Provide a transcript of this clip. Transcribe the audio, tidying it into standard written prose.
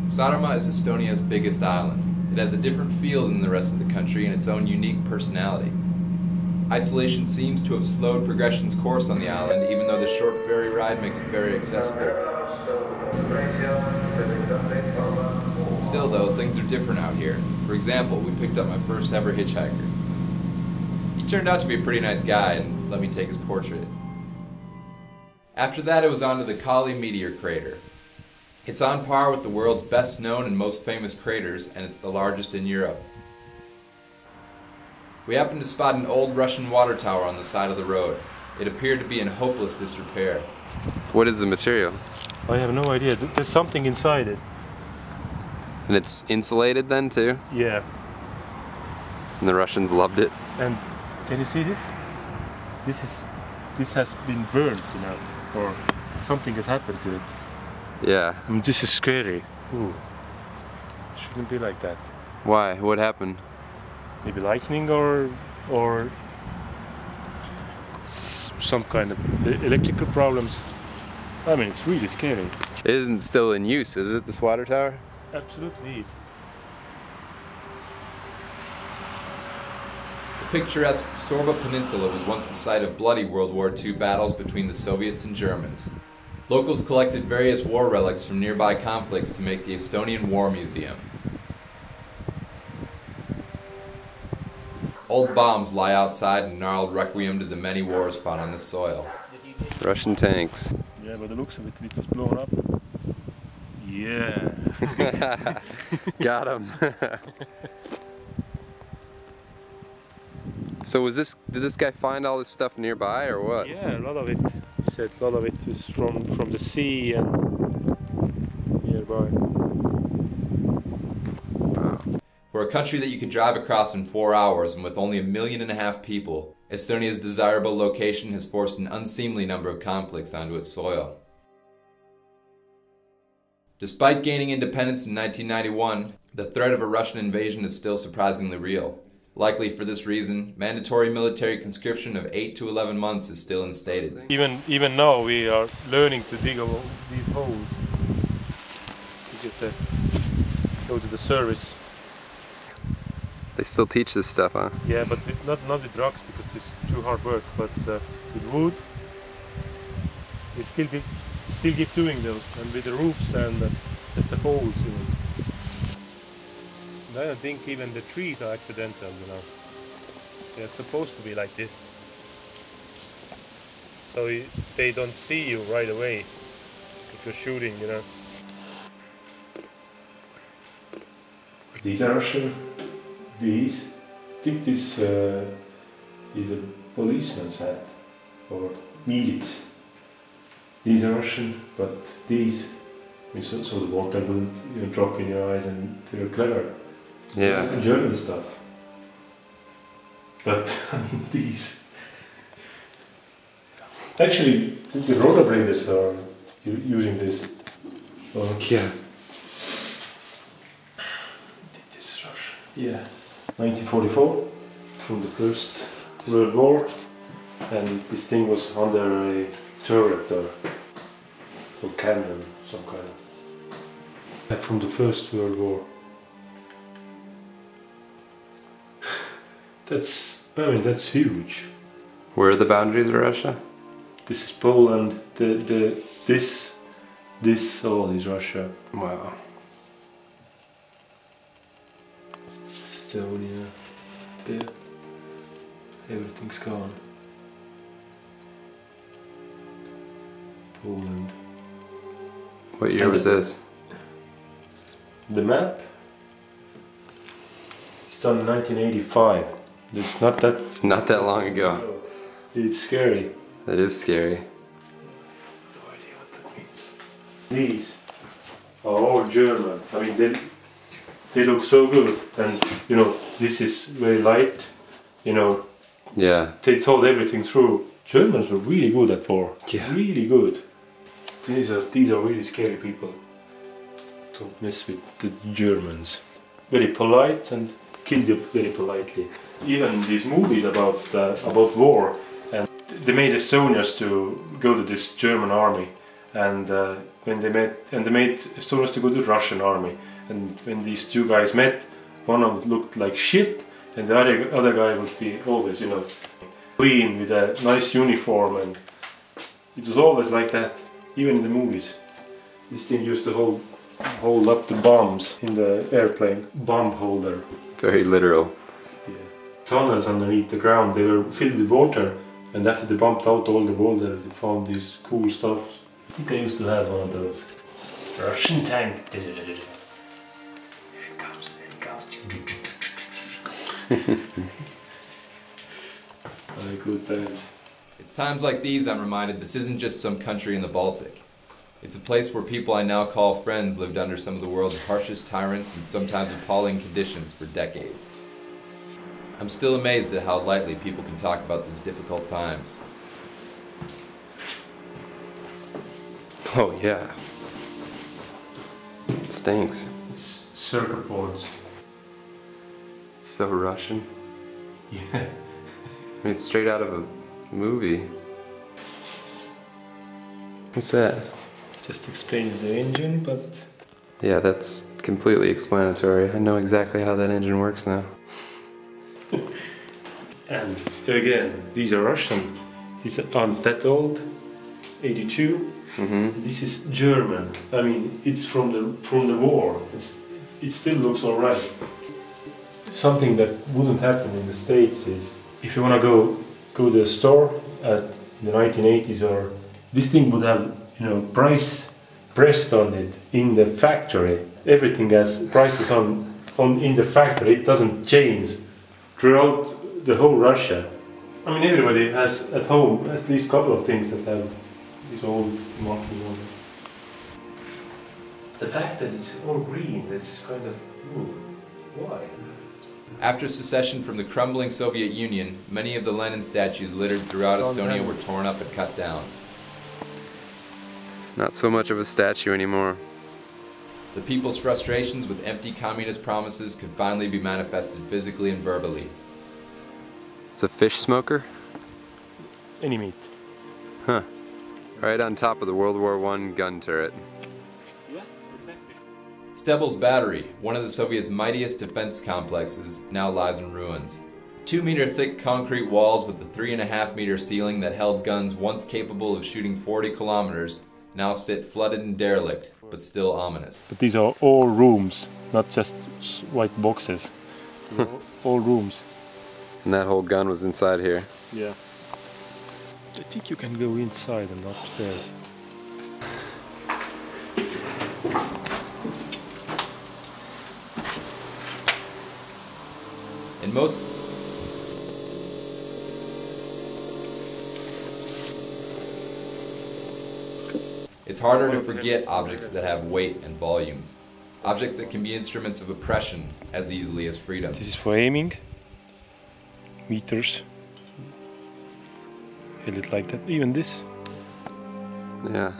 Saaremaa is Estonia's biggest island. It has a different feel than the rest of the country and its own unique personality. Isolation seems to have slowed progression's course on the island, even though the short ferry ride makes it very accessible. Still though, things are different out here. For example, we picked up my first ever hitchhiker. He turned out to be a pretty nice guy and let me take his portrait. After that, it was on to the Kali meteor crater. It's on par with the world's best known and most famous craters, and it's the largest in Europe. We happened to spot an old Russian water tower on the side of the road. It appeared to be in hopeless disrepair. What is the material? I have no idea. There's something inside it. And it's insulated then too? Yeah. And the Russians loved it? And can you see this? This has been burned, you know, or something has happened to it. Yeah. And this is scary. Ooh. Shouldn't be like that. Why? What happened? Maybe lightning or some kind of electrical problems. I mean, it's really scary. It isn't still in use, is it, this water tower? Absolutely. The picturesque Sorba Peninsula was once the site of bloody World War II battles between the Soviets and Germans. Locals collected various war relics from nearby conflicts to make the Estonian War Museum. Old bombs lie outside in gnarled requiem to the many wars fought on this soil. Russian tanks. Yeah, by the looks of it, it was blown up. Yeah. Got him. So did this guy find all this stuff nearby or what? Yeah, a lot of it. He said a lot of it is from the sea and nearby. Wow. For a country that you could drive across in 4 hours and with only 1.5 million people, Estonia's desirable location has forced an unseemly number of conflicts onto its soil. Despite gaining independence in 1991, the threat of a Russian invasion is still surprisingly real. Likely for this reason, mandatory military conscription of 8 to 11 months is still instated. Even now we are learning to dig these holes to go to the service. They still teach this stuff, huh? Yeah, but not with drugs because it's too hard work. But with wood, we still keep doing those, and with the roofs and just the holes, you know. And I don't think even the trees are accidental, you know. They're supposed to be like this, so they don't see you right away if you're shooting, you know. These are Russian. I think this is a policeman's hat or militia. These are Russian, but these, so the water will drop in your eyes and they're clever. Yeah. German stuff. But I mean these. Actually, the rollerbladers are using this. Yeah. This is Russian. Yeah. 1944, from the First World War, and this thing was under a turret or cannon, some kind of. From the First World War. That's huge. Where are the boundaries of Russia? This is Poland. This all is Russia. Wow. Estonia, there, everything's gone. Poland. What year was this? The map? It's done in 1985. It's not that long ago. It's scary. That is scary. No idea what that means. These are all German. I mean, they look so good, and you know, this is very light, you know. Yeah. They told everything through. Germans were really good at war. Yeah. Really good. These are really scary people. Don't mess with the Germans. Very polite and kill you very politely. Even these movies about war, and they made Estonians to go to this German army, and when they met, and they made Estonians to go to the Russian army. And when these two guys met, one of them looked like shit, and the other guy would be always, you know, clean with a nice uniform, and it was always like that, even in the movies. This thing used to hold up the bombs in the airplane, bomb holder. Very literal. Yeah. Tunnels underneath the ground, they were filled with water, and after they pumped out all the water, they found this cool stuff. I think I used to have one of those. Russian tank. Here it comes, here it comes. Very good times. It's times like these I'm reminded this isn't just some country in the Baltic. It's a place where people I now call friends lived under some of the world's harshest tyrants and sometimes appalling conditions for decades. I'm still amazed at how lightly people can talk about these difficult times. Oh yeah. It stinks. Circuit boards. It's so Russian. Yeah. I mean, it's straight out of a movie. What's that? Just explains the engine, but... Yeah, that's completely explanatory. I know exactly how that engine works now. And again, these are Russian. These aren't that old. 82. Mm-hmm. This is German. I mean, it's from the war. It still looks alright. Something that wouldn't happen in the States is if you want to go to a store at the 1980s, or this thing would have, you know, price pressed on it in the factory. Everything has prices on in the factory. It doesn't change throughout the whole Russia. I mean, everybody has at home at least a couple of things that have this old marking on it. The fact that it's all green is kind of, why? After secession from the crumbling Soviet Union, many of the Lenin statues littered throughout Estonia were torn up and cut down. Not so much of a statue anymore. The people's frustrations with empty communist promises could finally be manifested physically and verbally. It's a fish smoker? Any meat. Huh. Right on top of the World War I gun turret. Yeah, exactly. Stebel's battery, one of the Soviets' mightiest defense complexes, now lies in ruins. 2-meter thick concrete walls with a 3.5-meter ceiling that held guns once capable of shooting 40 kilometers now sit flooded and derelict, but still ominous. But these are all rooms, not just white boxes. All rooms. And that whole gun was inside here. Yeah. I think you can go inside and upstairs. In most it's harder to forget objects that have weight and volume. Objects that can be instruments of oppression as easily as freedom. This is for aiming. Meters. Held it like that. Even this. Yeah.